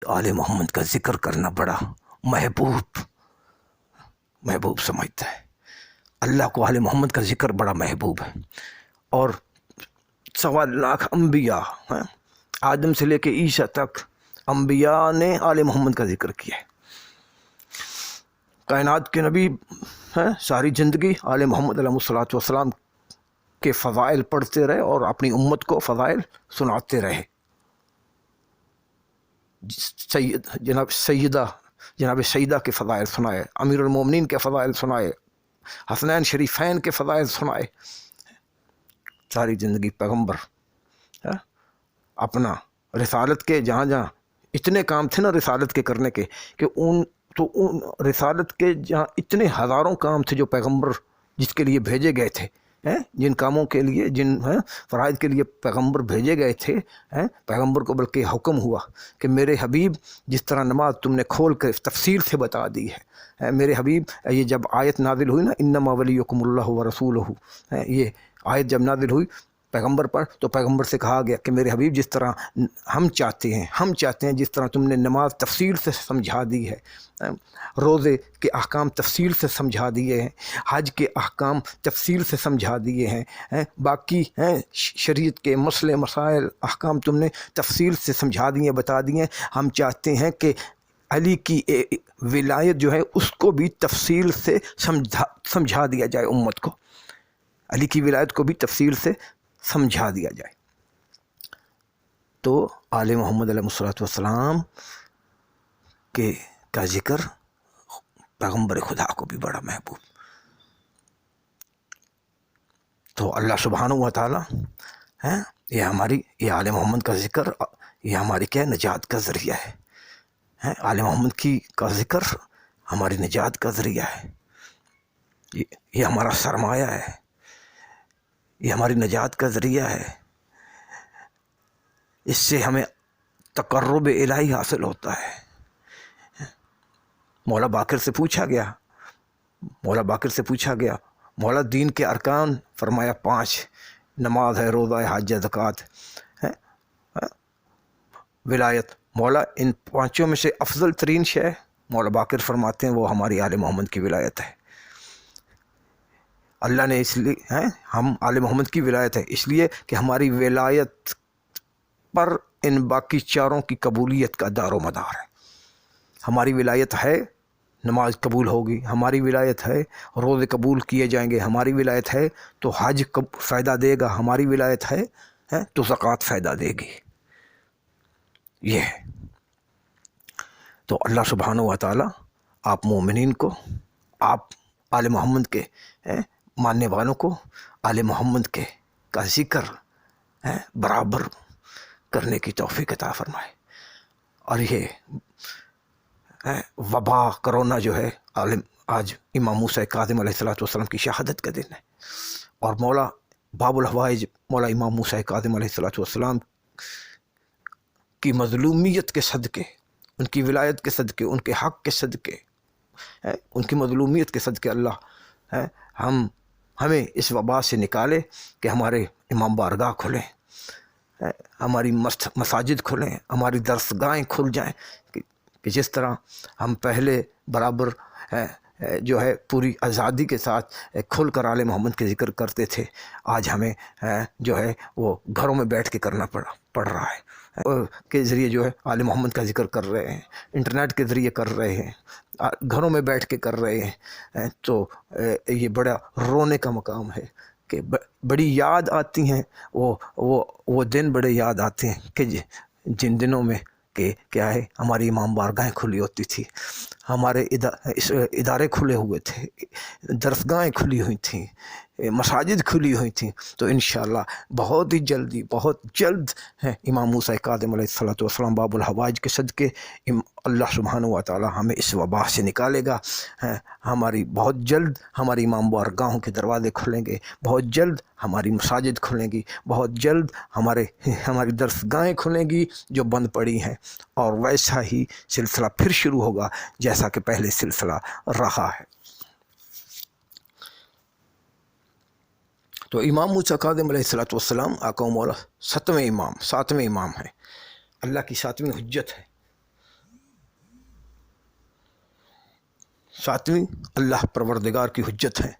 آل محمد کا ذکر کرنا بڑا محبوب سمجھتا ہے. اللہ کو آل محمد کا ذکر بڑا محبوب ہے. اور 1.25 لاکھ انبیاء ہیں، آدم سے لے کے عیسیٰ تک انبیاء نے آل محمد کا ذکر کیا ہے. کائنات کے نبی ہیں، ساری زندگی آل محمد علیہ الصلوۃ والسلام کے فضائل پڑھتے رہے اور اپنی امت کو فضائل سناتے رہے. جناب سیدہ کے فضائل سنائے، امیر المومنین کے فضائل سنائے، حسنین شریفین کے فضائل سنائے. ساری زندگی پیغمبر اپنا رسالت کے جہاں اتنے کام تھے نا رسالت کے کرنے کے، کہ ان رسالت کے جہاں اتنے ہزاروں کام تھے جو پیغمبر جس کے لیے بھیجے گئے تھے، جن کاموں کے لیے، جن فرائض کے لیے پیغمبر بھیجے گئے تھے، پیغمبر کو بلکہ حکم ہوا کہ میرے حبیب جس طرح نماز تم نے کھول کر تفصیل سے بتا دی ہے، میرے حبیب یہ جب آیت نازل ہوئی نا انما ولیکم اللہ ورسولہ، یہ آیت جب نازل ہوئی پیغمبر پر، تو پیغمبر سے کہا گیا کہ میرے حبیب جس طرح ہم چاہتے ہیں جس طرح تم نے نماز تفصیل سے سمجھا دی ہے، روزے کے احکام تفصیل سے سمجھا دیے ہیں، حج کے احکام تفصیل سے سمجھا دیے ہیں، باقی شریعت کے مسئلے مسائل احکام تم نے تفصیل سے سمجھا دیے، بتا دیے. ہم چاہتے ہیں کہ علی کی ولایت جو ہے اس کو بھی تفصیل سے سمجھا دیا جائے، امت کو علی کی ولایت کو بھی تفصیل سے سمجھا دیا جائے. تو آل محمد علیہ الصلوۃ والسلام کا ذکر پیغمبر خدا کو بھی بڑا محبوب. تو اللہ سبحانہ و تعالی یہ آل محمد کا ذکر یہ ہماری کیا نجات کا ذریعہ ہے. آل محمد کا ذکر ہماری نجات کا ذریعہ ہے، یہ ہمارا سرمایہ ہے، یہ ہماری نجات کا ذریعہ ہے. اس سے ہمیں تقرب الہی حاصل ہوتا ہے. مولا باقر سے پوچھا گیا مولا دین کے ارکان، فرمایا 5، نماز ہے، روزہ ہے، حج ہے، زکوٰۃ ہے، ولایت. مولا ان 5 میں سے افضل ترین شے مولا باقر فرماتے ہیں وہ ہماری آل محمد کی ولایت ہے. اللہ نے اس لیے ہم آل محمد کی ولایت ہے اس لیے کہ ہماری ولایت پر ان باقی 4 کی قبولیت کا دار و مدار ہے. ہماری ولایت ہے نماز قبول ہوگی، ہماری ولایت ہے روزے قبول کیے جائیں گے، ہماری ولایت ہے تو حج فائدہ دے گا، ہماری ولایت ہے تو زکوٰۃ فائدہ دے گی. یہ ہے. تو اللہ سبحانہ و تعالی آپ مومنین کو، آپ آل محمد کے ماننے والوں کو آل محمد کا ذکر برابر کرنے کی توفیق عطا فرمائے. اور یہ وبا کرونا جو ہے آج امام موسیٰ کاظم علیہ السلام کی شہادت کا دن ہے، اور مولا باب الحوائج مولا امام موسیٰ کاظم علیہ السلام کی مظلومیت کے صدقے، ان کی ولایت کے صدقے، ان کے حق کے صدقے، ان کی مظلومیت کے صدقے اللہ ہمیں اس وبا سے نکالے کہ ہمارے امام بارگاہ کھلیں، ہماری مساجد کھلیں، ہماری درسگاہیں کھل جائیں، کہ جس طرح ہم پہلے برابر جو ہے پوری آزادی کے ساتھ کھل کر آل محمد کے ذکر کرتے تھے، آج ہمیں جو ہے وہ گھروں میں بیٹھ کے کرنا پڑ رہا ہے، کے ذریعے جو ہے آل محمد کا ذکر کر رہے ہیں، انٹرنیٹ کے ذریعے کر رہے ہیں، گھروں میں بیٹھ کے کر رہے ہیں. تو یہ بڑا رونے کا مقام ہے کہ بڑی یاد آتی ہیں وہ دن بڑے یاد آتے ہیں کہ جن دنوں میں کہ کیا ہے ہماری امام بارگاہیں کھلی ہوتی تھی، ہمارے ادارے کھلے ہوئے تھے، درسگاہیں کھلی ہوئی تھیں، مساجد کھلی ہوئی تھیں. تو انشاءاللہ بہت جلد امام موسیٰ کاظم علیہ السلام باب الحوائج کے صدقے اللہ سبحانہ و تعالی ہمیں اس وبا سے نکالے گا. بہت جلد ہماری امام بارگاہوں کے دروازے کھلیں گے، بہت جلد ہماری مساجد کھلیں گی، بہت جلد ہماری درسگاہیں کھلیں گی جو بند پڑی ہیں، اور ویسا ہی سلسلہ پھر شروع ہوگا جیسا کہ پہلے سلسلہ رہا ہے. تو امام موسیٰ کاظم علیہ السلام آقا و مولا 7ویں امام ہیں، اللہ کی 7ویں حجت ہے. ساتویں اللہ پروردگار کی حجت ہیں۔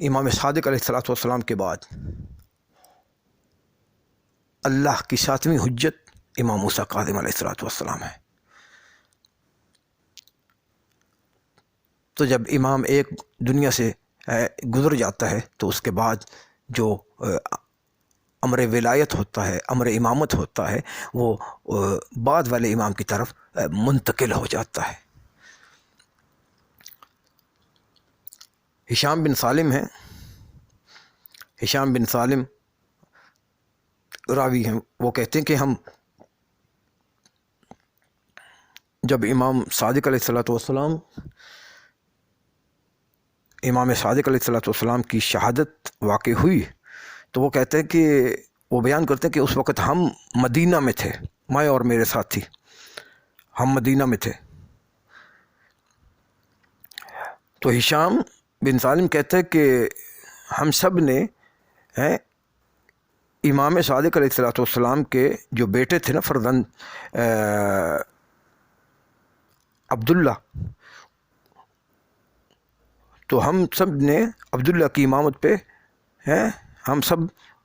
امام صادق علیہ الصلوۃ والسلام کے بعد اللہ کی ساتویں حجت امام موسیٰ کاظم علیہ الصلوۃ والسلام ہے۔ تو جب امام ایک دنیا سے گزر جاتا ہے تو اس کے بعد جو امر ولایت ہوتا ہے، امر امامت ہوتا ہے، وہ بعد والے امام کی طرف منتقل ہو جاتا ہے۔ ہشام بن سالم ہیں، ہشام بن سالم راوی ہیں، وہ کہتے ہیں کہ ہم جب امام صادق علیہ الصلوۃ والسلام امام صادق علیہ الصلوۃ والسلام کی شہادت واقع ہوئی تو وہ کہتے ہیں کہ وہ بیان کرتے ہیں کہ اس وقت ہم مدینہ میں تھے، میں اور میرے ساتھی ہم مدینہ میں تھے۔ تو ہشام بن سالم کہتے ہیں کہ ہم سب نے امام صادق علیہ الصلوۃ والسلام کے جو بیٹے تھے نا فرزند عبداللہ، تو ہم سب نے عبداللہ کی امامت پہ ہم سب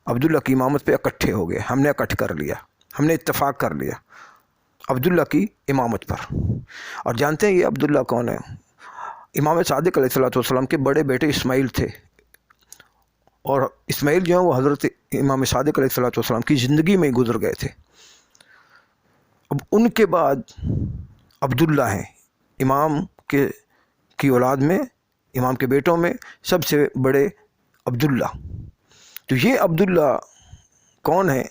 عبداللہ کی امامت پہ اکٹھے ہو گئے، ہم نے اکٹھ کر لیا، ہم نے اتفاق کر لیا عبداللہ کی امامت پر۔ اور جانتے ہیں یہ عبداللہ کون ہے؟ امام صادق علیہ الصلوۃ والسلام کے بڑے بیٹے اسماعیل تھے، اور اسماعیل جو ہیں وہ حضرت امام صادق علیہ الصلوۃ والسلام کی زندگی میں ہی گزر گئے تھے۔ اب ان کے بعد عبداللہ ہیں، امام کی اولاد میں، امام کے بیٹوں میں سب سے بڑے عبداللہ۔ تو یہ عبداللہ کون ہے؟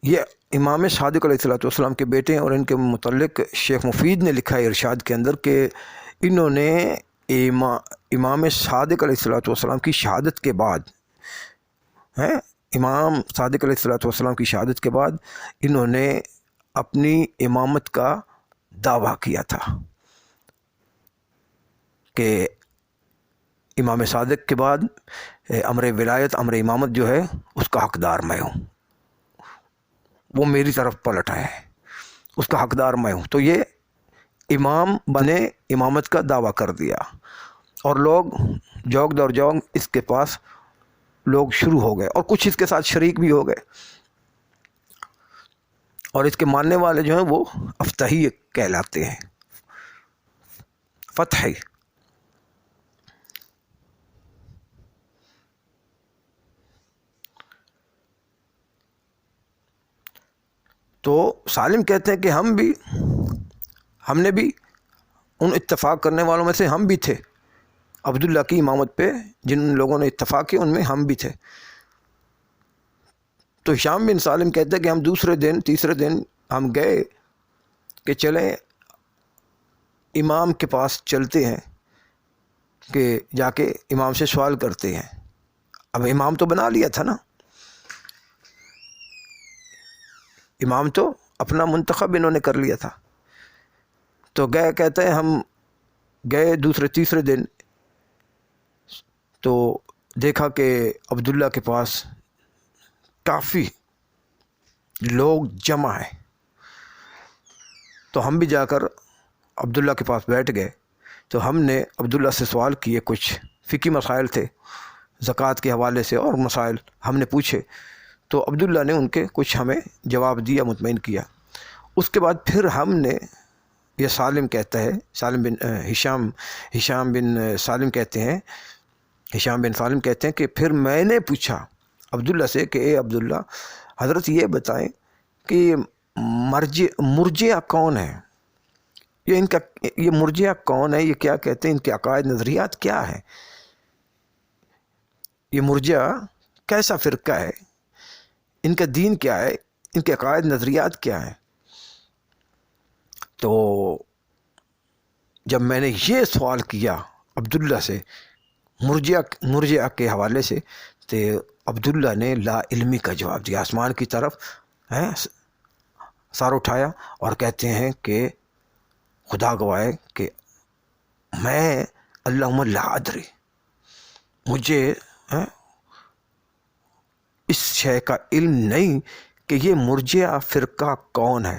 یہ امام صادق علیہ الصلوۃ والسلام کے بیٹے ہیں، اور ان کے متعلق شیخ مفید نے لکھا ہے ارشاد کے اندر کہ انہوں نے امام صادق علیہ الصلوۃ والسلام کی شہادت کے بعد امام صادق علیہ الصلوۃ والسلام کی شہادت کے بعد انہوں نے اپنی امامت کا دعویٰ کیا تھا کہ امام صادق کے بعد امر ولایت، امر امامت جو ہے اس کا حقدار میں ہوں، وہ میری طرف پلٹ ہے، اس کا حقدار میں ہوں۔ تو یہ امام بنے، امامت کا دعویٰ کر دیا، اور لوگ جوگ در جوگ اس کے پاس لوگ شروع ہو گئے، اور کچھ اس کے ساتھ شریک بھی ہو گئے، اور اس کے ماننے والے جو ہیں وہ افتحی کہلاتے ہیں، فتحی۔ تو سالم کہتے ہیں کہ ہم نے بھی ان اتفاق کرنے والوں میں سے ہم بھی تھے، عبداللہ کی امامت پہ جن لوگوں نے اتفاق کیا ان میں ہم بھی تھے۔ تو ہشام بن سالم کہتے ہیں کہ ہم تیسرے دن ہم گئے کہ چلیں امام کے پاس چلتے ہیں، کہ جا کے امام سے سوال کرتے ہیں۔ اب امام تو بنا لیا تھا نا، امام تو اپنا منتخب انہوں نے کر لیا تھا۔ تو کہتے ہیں ہم گئے تیسرے دن، تو دیکھا کہ عبداللہ کے پاس کافی لوگ جمع ہیں، تو ہم بھی جا کر عبداللہ کے پاس بیٹھ گئے۔ تو ہم نے عبداللہ سے سوال کیے، کچھ فقہی مسائل تھے زکوٰۃ کے حوالے سے، اور مسائل ہم نے پوچھے، تو عبداللہ نے ان کے کچھ ہمیں جواب دیا، مطمئن کیا۔ اس کے بعد پھر ہم نے، یہ سالم کہتا ہے، ہشام بن سالم کہتے ہیں، ہشام بن سالم کہتے ہیں کہ پھر میں نے پوچھا عبداللہ سے کہ اے عبداللہ، حضرت یہ بتائیں کہ مرجئہ کون ہے؟ یہ مرجئہ کون ہے؟ یہ کیا کہتے ہیں؟ ان کے عقائد نظریات کیا ہیں؟ یہ مرجئہ کیسا فرقہ ہے؟ ان کا دین کیا ہے؟ ان کے عقائد نظریات کیا ہیں؟ تو جب میں نے یہ سوال کیا عبداللہ سے مرجئہ کے حوالے سے، تو عبداللہ نے لا علمی کا جواب دیا، آسمان کی طرف سر اٹھایا اور کہتے ہیں کہ خدا گواہ ہے کہ میں اللہم لا ادری، مجھے اس شے کا علم نہیں کہ یہ مرجئہ فرقہ کون ہے۔